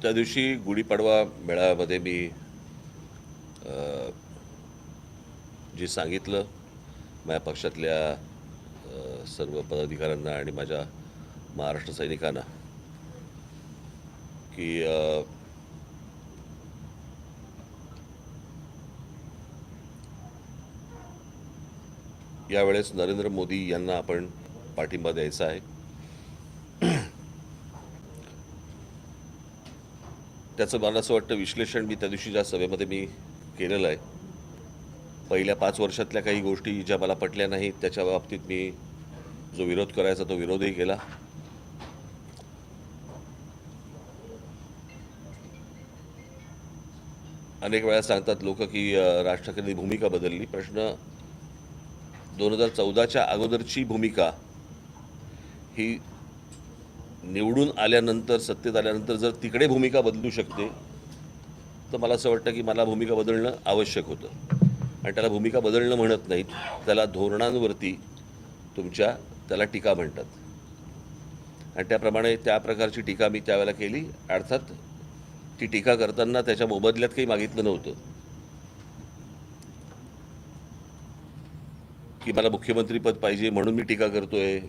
त्या दिवशी गुढीपाडवा मेळाव्यामध्ये मी जे सांगितलं माझ्या पक्षातल्या सर्व पदाधिकाऱ्यांना आणि माझ्या महाराष्ट्र सैनिकांना की यावेळेस नरेंद्र मोदी यांना आपण पाठिंबा द्यायचा आहे. त्याचं मला असं वाटतं विश्लेषण मी त्या दिवशी ज्या सभेमध्ये मी केलेलं आहे. पहिल्या 5 वर्षातल्या काही गोष्टी ज्या मला पटल्या नाहीत त्याच्या बाबतीत मी जो विरोध करायचा तो विरोधही केला. अनेक वेळा सांगतात लोक की राज ठाकरेंनी भूमिका बदलली. प्रश्न 2014च्या अगोदरची भूमिका ही निवडून आल्यानंतर सत्तेत आल्यानंतर जर तिकडे भूमिका बदलू शकते तर मला असं वाटतं की मला भूमिका बदलणं आवश्यक होतं. आणि त्याला भूमिका बदलणं म्हणत नाहीत, त्याला धोरणांवरती त्याला टीका म्हणतात. आणि त्याप्रमाणे त्या प्रकारची टीका मी त्यावेळेला केली. अर्थात ती टीका करताना त्याच्या मोबदल्यात काही मागितलं नव्हतं की मला मुख्यमंत्रीपद पाहिजे म्हणून मी टीका करतोय,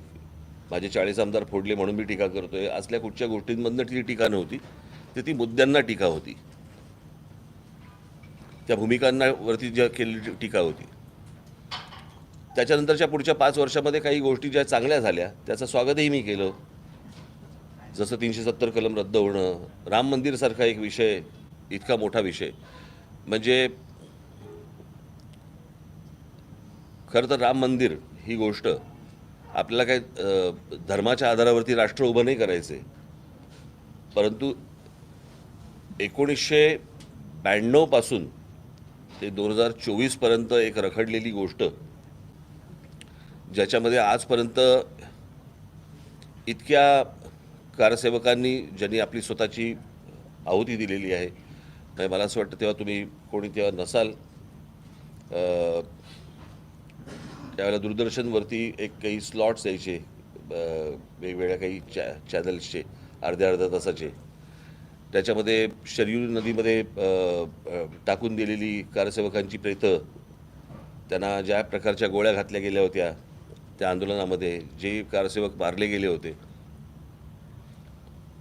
माझे 40 आमदार फोडले म्हणून मी टीका करतोय, असल्या कुठच्या गोष्टींमधनं ती टीका नव्हती. ती मुद्द्यांना टीका होती, त्या भूमिकांवरती ज्या केलेली टीका होती. त्याच्यानंतरच्या पुढच्या 5 वर्षामध्ये काही गोष्टी ज्या चांगल्या झाल्या त्याचं स्वागतही मी केलं. जसं 370 कलम रद्द होणं, राम मंदिरसारखा एक विषय, इतका मोठा विषय. म्हणजे खरं तर राम मंदिर ही गोष्ट आपल्याला काय धर्माच्या आधारावरती राष्ट्र उभं नाही करायचे, परंतु 1992 पासून ते 2024 पर्यंत एक रखडलेली गोष्ट, ज्याच्यामध्ये आजपर्यंत इतक्या कारसेवकांनी ज्यांनी आपली स्वतःची आहुती दिलेली आहे. मला असं वाटतं तेव्हा तुम्ही कोणी तेव्हा नसाल, त्यावेळेला दूरदर्शनवरती काही स्लॉट्स यायचे वेगवेगळ्या काही चॅनल्सचे अर्ध्या तासाचे. त्याच्यामध्ये शरयू नदीमध्ये टाकून दिलेली कारसेवकांची प्रेतं, त्यांना ज्या प्रकारच्या गोळ्या घातल्या गेल्या होत्या त्या आंदोलनामध्ये, जे कारसेवक मारले गेले होते,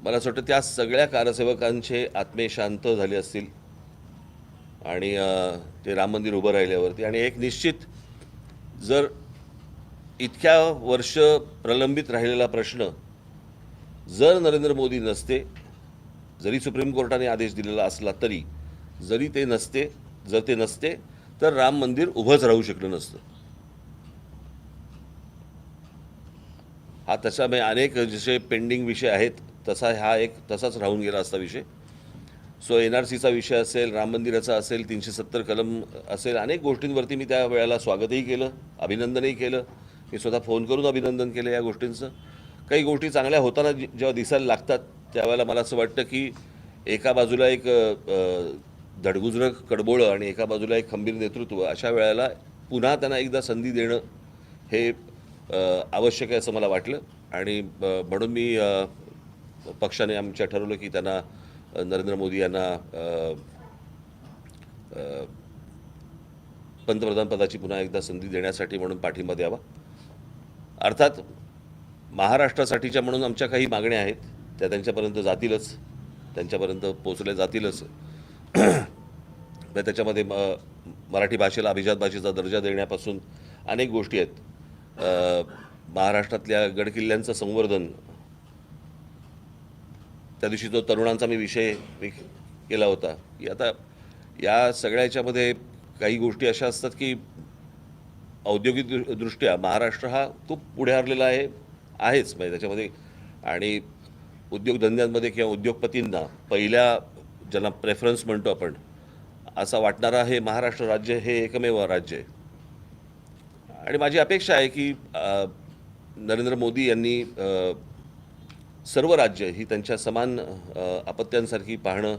मला असं वाटतं त्या सगळ्या कारसेवकांचे आत्मे शांत झाले असतील आणि ते राम मंदिर उभं राहिल्यावरती. आणि एक निश्चित, जर इतक्या वर्ष प्रलंबित राहिलेला प्रश्न जर नरेंद्र मोदी नसते, जरी सुप्रीम कोर्टाने आदेश दिलेला असला तरी, जर ते नसते तर राम मंदिर उभंच राहू शकलं नसतं. हा तसा अनेक जसे पेंडिंग विषय आहेत तसा हा एक तसाच राहून गेला असता विषय. सो NRCचा विषय असेल, राम मंदिराचा असेल, 370 कलम असेल, अनेक गोष्टींवरती मी त्या वेळेला स्वागतही केलं, अभिनंदनही केलं. मी स्वतः फोन करून अभिनंदन केलं या गोष्टींचं. काही गोष्टी चांगल्या होताना जेव्हा दिसायला लागतात त्यावेळेला मला असं वाटतं की एका बाजूला एक धडगुजरं कडबोळं आणि एका बाजूला एक खंबीर नेतृत्व, अशा वेळेला पुन्हा त्यांना एकदा संधी देणं हे आवश्यक आहे असं मला वाटलं. आणि म्हणून मी पक्षाने आमच्या ठरवलं की त्यांना नरेंद्र मोदी यांना पंतप्रधान पदाची पुन्हा एकदा संधी देण्यासाठी म्हणून पाठिंबा द्यावा. अर्थात महाराष्ट्रासाठीच्या म्हणून आमच्या काही मागण्या आहेत, त्या त्यांच्यापर्यंत जातीलच, त्यांच्यापर्यंत पोचल्या जातीलच. त्याच्यामध्ये मराठी भाषेला अभिजात भाषेचा दर्जा देण्यापासून अनेक गोष्टी आहेत. महाराष्ट्रातल्या गडकिल्ल्यांचं संवर्धन, त्या दिवशी जो तरुणांचा मी विषय केला होता की आता या सगळ्याच्यामध्ये काही गोष्टी अशा असतात की औद्योगिकदृष्ट्या महाराष्ट्र हा खूप पुढे हरलेला आहेच. म्हणजे त्याच्यामध्ये आणि उद्योगधंद्यांमध्ये किंवा उद्योगपतींना पहिल्या ज्यांना प्रेफरन्स म्हणतो आपण असा वाटणारा हे महाराष्ट्र राज्य हे एकमेव राज्य आहे. आणि माझी अपेक्षा आहे की नरेंद्र मोदी यांनी सर्व राज्य ही त्यांच्या समान अपत्यांसारखी पाहणं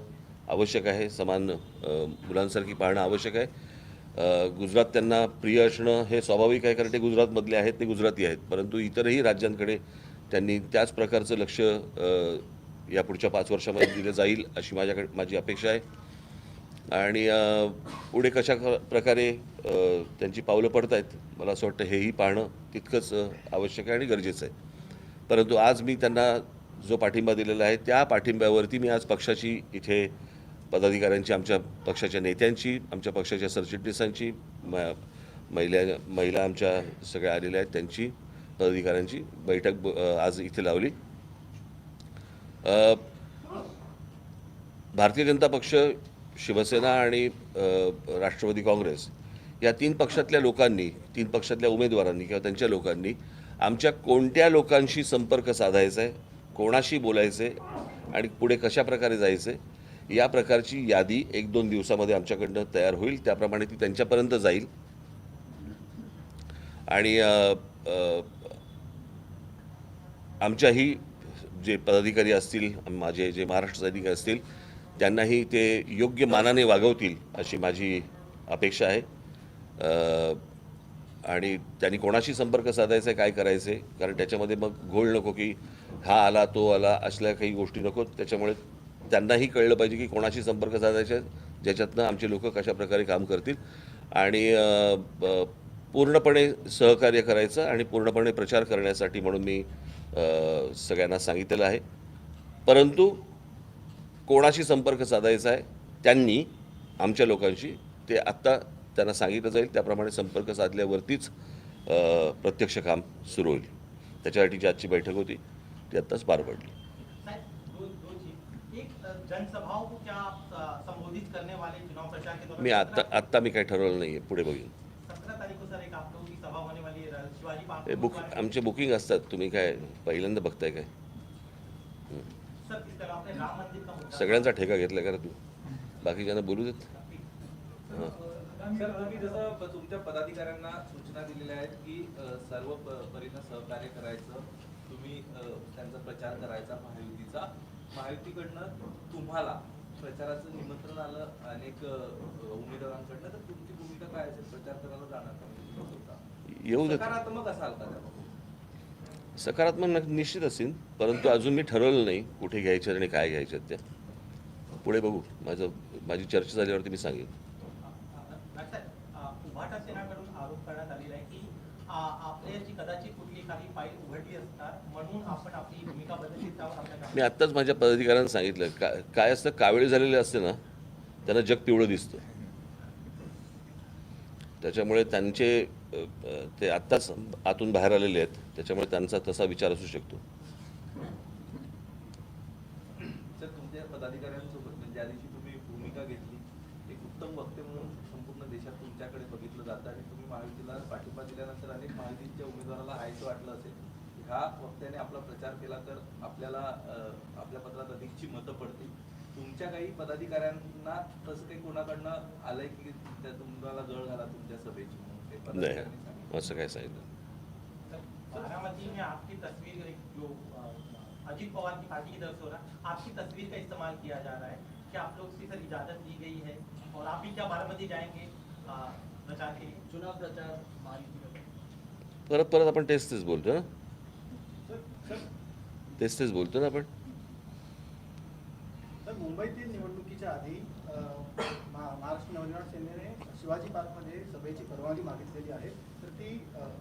आवश्यक आहे, समान मुलांसारखी पाहणं आवश्यक आहे. गुजरात त्यांना प्रिय असणं हे स्वाभाविक आहे, कारण ते गुजरातमधले आहेत, ते गुजराती आहेत. परंतु इतरही राज्यांकडे त्यांनी त्याच प्रकारचं लक्ष या पुढच्या 5 वर्षामध्ये दिलं जाईल अशी माझी अपेक्षा आहे. आणि पुढे कशा प्रकारे त्यांची पावलं पडत आहेत मला असं वाटतं हेही पाहणं तितकंच आवश्यक आहे आणि गरजेचं आहे. परंतु आज मी त्यांना जो पाठिंबा दिलेला आहे त्या पाठिंब्यावरती मी आज पक्षाची इथे पदाधिकाऱ्यांची, आमच्या पक्षाच्या नेत्यांची, आमच्या पक्षाच्या सरचिटणीसांची, महिला आमच्या सगळ्या आलेल्या आहेत त्यांची, पदाधिकाऱ्यांची बैठक आज इथे लावली. भारतीय जनता पक्ष, शिवसेना आणि राष्ट्रवादी काँग्रेस या 3 पक्षातल्या लोकांनी, 3 पक्षातल्या उमेदवारांनी किंवा त्यांच्या लोकांनी आमच्या कोणत्या लोकांशी संपर्क साधायचा आहे, कोणाशी बोलायचं आहे आणि पुढे कशा प्रकारे जायचं आहे या प्रकारची यादी 1-2 दिवसामध्ये आमच्याकडनं तयार होईल. त्याप्रमाणे ती त्यांच्यापर्यंत जाईल. आणि आमच्याही जे पदाधिकारी असतील, माझे जे महाराष्ट्र सैनिक असतील त्यांनाही ते योग्य मानाने वागवतील अशी माझी अपेक्षा आहे. आणि त्यांनी कोणाशी संपर्क साधायचा आहे, काय करायचं आहे, कारण त्याच्यामध्ये मग घोळ नको की हा आला तो आला असल्या काही गोष्टी नको. त्याच्यामुळे त्यांनाही कळलं पाहिजे की कोणाशी संपर्क साधायचा आहे, ज्याच्यातनं आमचे लोक कशा प्रकारे काम करतील आणि पूर्णपणे सहकार्य करायचं आणि पूर्णपणे प्रचार करण्यासाठी म्हणून मी सगळ्यांना सांगितलेलं आहे. परंतु कोणाशी संपर्क साधायचा आहे त्यांनी आमच्या लोकांशी ते आत्ता त्यांना सांगितलं जाईल. त्याप्रमाणे संपर्क साधल्यावरतीच प्रत्यक्ष काम सुरू होईल. त्याच्यासाठी जी आजची बैठक होती ती आत्ताच पार पडली. मी आत्ता मी काही ठरवलं नाही आहे, पुढे बघीन. आमचे बुकिंग असतात, तुम्ही काय पहिल्यांदा बघताय काय? सगळ्यांचा ठेका घेतला का तू? बाकीच्यांना बोलू देत. सर, तुम्ही जसं तुमच्या पदाधिकाऱ्यांना सूचना दिलेल्या आहेत की सर्व परीनं सहकार्य करायचं, तुम्ही त्यांचा प्रचार करायचा महायुतीकडनं तुम्हाला प्रचाराचं निमंत्रण आलं अनेक उमेदवारांकडनं, तर तुमची भूमिका काय असेल? प्रचार करायला जाणार का? येऊ देत. सकारात्मक असाल का? सकारात्मक निश्चित असेल, परंतु अजून मी ठरवलं नाही कुठे घ्यायचं आणि काय घ्यायचं त्या. पुढे बघू. माझी चर्चा झाल्यावरती मी सांगेन. उभाटा सेनाकडून आरोप करण्यात आलेला आहे की आपल्याची कदाचित कुठली काही फाईल उघडली असणार म्हणून आपण आपली भूमिका बदलली. मी आत्ताच माझ्या पदाधिकाऱ्यांना सांगितलं काय असतं, कावेळी झालेले असते ना त्यांना जग पिवळं दिसतं. त्याच्यामुळे त्यांचे ते आत्ताच आतून बाहेर आलेले आहेत, त्याच्यामुळे त्यांचा तसा विचार असू शकतो. सर, तुमच्या पदाधिकाऱ्यांसोबत ज्या दिवशी तुम्ही भूमिका घेतली, एक उत्तम वक्ते म्हणून संपूर्ण देशात तुमच्याकडे बघितलं जातं आणि तुम्ही महायुतीला पाठिंबा दिल्यानंतर अनेक महायुतीच्या उमेदवाराला हायचं वाटलं असेल, ह्या वक्त्याने आपला प्रचार केला तर आपल्याला आपल्या पत्रात अधिकची मतं पडतील. तुमच्या काही पदाधिकाऱ्यांना तसं काही कोणाकडनं आलंय की तुम्हाला गळ घाला तुमच्या सभेची? नाही, असं काय सांगितलं. बारामती में आपकी तस्वीर जो अजीत पवार की पार्टी की तरफ से हो रहा, आपकी तस्वीर का इस्तेमाल किया जा रहा है, क्या आप लोग से सर इजाजत दी गई है और आप भी क्या बारामती जाएंगे प्रचार के लिए? चुनाव प्रचार परत आपण तेच बोलतो ना, तेच बोलतो ना आपण. तर मुंबईतील निवडणुकीच्या आधी महाराष्ट्र नवनिर्माण सेनेने शिवाजी पार्कमध्ये सभेची परवानगी मागितलेली आहे. तर ती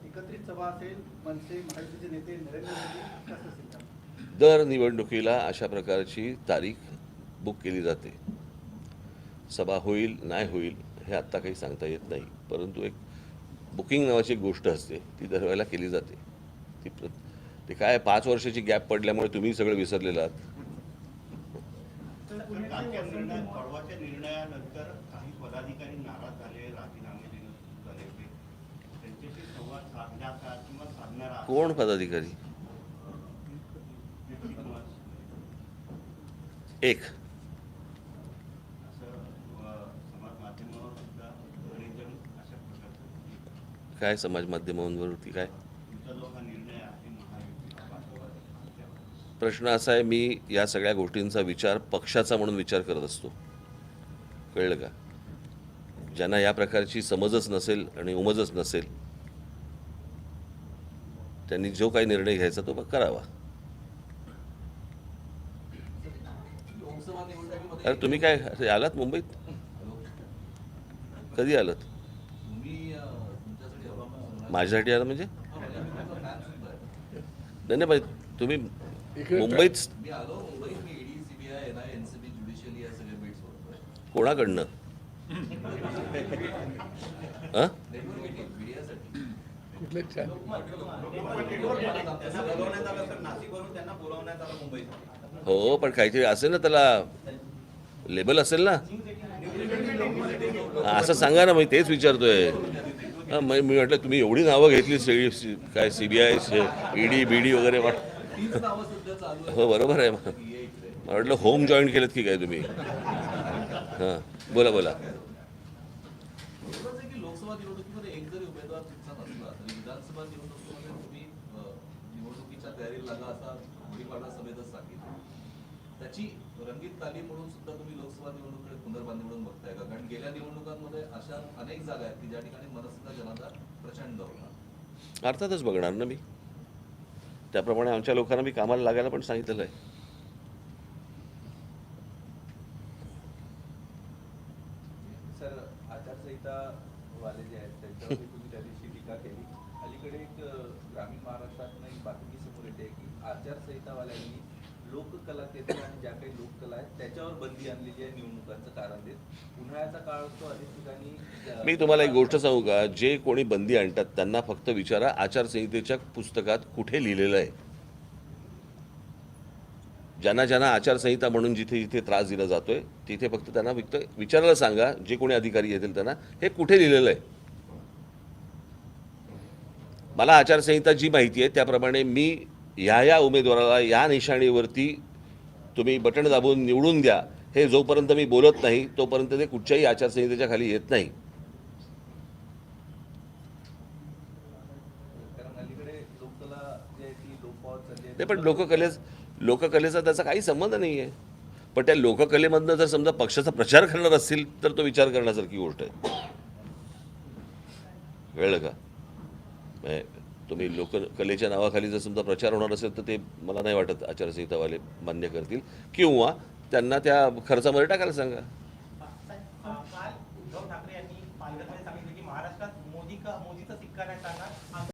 एकत्रित सभा असेल, मनसे महायुतीचे नेते नरेंद्र मोदी कसं असेल? दर निवडणुकीला अशा प्रकारची तारीख बुक केली जाते. सभा होईल नाही होईल हे आत्ता काही सांगता येत नाही, परंतु एक बुकिंग नावाची एक गोष्ट असते, ती दरवेळेला केली जाते. ते काय 5 वर्षाची गॅप पडल्यामुळे तुम्ही सगळं विसरलेलं आहात. परवाच्या निर्णयानंतर काही पदाधिकारी नाराज झाले, राजीनामे देणं सुरू झाले, त्यांच्याशी संवाद साधण्याचा किंवा साधणारा कोण पदाधिकारी? एक असं समाज माध्यमावर सुद्धा बरेच जण अशा प्रकारचं. काय समाज माध्यमांवरती काय तुमचा जो हा निर्णय आहे महायुतीचा, प्रश्न असा आहे, मी या सगळ्या गोष्टींचा विचार पक्षाचा म्हणून विचार करत असतो. कळलं का? ज्यांना या प्रकारची समजच नसेल आणि उमजच नसेल त्यांनी जो काही निर्णय घ्यायचा तो करावा. निवडणुकीमध्ये अरे तुम्ही काय असे आलात मुंबईत? कधी आलात? तुम्ही तुमच्यासाठी हवा माझ्यासाठी आला म्हणजे? नाही नाही बाई, तुम्ही मुंबईत मी आलो मुंबईत. मी ईडी, सीबीआय, एनआय, एनसीबी, ज्युडिशियली या सगळ्या बीट्स बरोबर कोणाकडनं? हां मीडियासाठी. त्यांना बोलवण्यात आलं सर, नाशिकवरून त्यांना बोलवण्यात आलं मुंबईत. हो, पण काहीतरी असेल ना, त्याला लेबल असेल ना. असं सांगा ना, मी तेच विचारतोय. हां, मी म्हटलं तुम्ही एवढी नावं घेतली सगळी, काय सीबीआय, ईडी बीडी वगैरे तीच नावं सध्या चालू आहे. हो बरोबर आहे. मला वाटलं होम जॉईन केलं की काय तुम्ही. हां बोला बोला. एवढंच आहे की लोकसभा निवडणुकीमध्ये एक जरी उमेदवार तुमचा नसला तरी विधानसभा निवडणुकीमध्ये तुम्ही निवडणुकीच्या तयारीला लागा असा गुढीपाडा सभेतच सांगितलं. त्याची रंगीत तालीम म्हणून सुद्धा तुम्ही लोकसभा निवडणुकीकडे पुनर्बांधणी म्हणून बघताय का? कारण गेल्या निवडणुकांमध्ये अशा अनेक जागा आहेत की ज्या ठिकाणी मनसेचा जनाधार प्रचंड होता. अर्थातच बघणार ना मी. त्याप्रमाणे आमच्या लोकांना मी कामाला लागायला पण सांगितलेलं आहे. सर, आचारसंहिता वाले जे आहेत त्यांच्यावरती तुम्ही त्या दिवशी टीका केली. अलीकडे एक ग्रामीण महाराष्ट्रातनं एक बातमी समोर येते की आचारसंहितावाल्यांनी लोककलाकेंद्र आणि ज्या काही लोककला आहेत त्याच्यावर बंदी आणलेली आहे निवडणुकांचं कारण देत. उन्हाळ्याचा काळ असतो, अनेक ठिकाणी मी तुम्हाला एक गोष्ट सांगू का? जे कोणी बंदी आणतात त्यांना फक्त विचारा आचारसंहितेच्या पुस्तकात कुठे लिहिलेलं आहे. ज्यांना ज्यांना आचारसंहिता म्हणून जिथे जिथे त्रास दिला जातोय तिथे फक्त त्यांना विचारायला सांगा, जे कोणी अधिकारी येतील त्यांना, हे कुठे लिहिलेलं आहे. मला आचारसंहिता जी माहिती आहे त्याप्रमाणे मी ह्या उमेदवाराला या निशाणीवरती तुम्ही बटण दाबून निवडून द्या, हे जोपर्यंत मी बोलत नाही तोपर्यंत ते कुठच्याही आचारसंहितेच्या खाली येत नाही. कारण अलीकडे लोककला जी आहे ती लोप पावत चालली आहे. नाही, पण लोककलेचा त्याचा काही संबंध नाही आहे. पण त्या लोककलेमधनं जर समजा पक्षाचा प्रचार करणार असतील तर तो विचार करण्यासारखी गोष्ट आहे. कळलं का? म्हणजे तुम्ही लोककलेच्या नावाखाली जर समजा प्रचार होणार असेल तर ते मला नाही वाटत आचारसंहितावाले मान्य करतील, किंवा त्यांना त्या खर्चामध्ये टाकायला सांगा. काल उद्धव ठाकरे यांनी पालघरमध्ये सांगितलं की महाराष्ट्रात मोदीचा सिक्का नाही चालणार.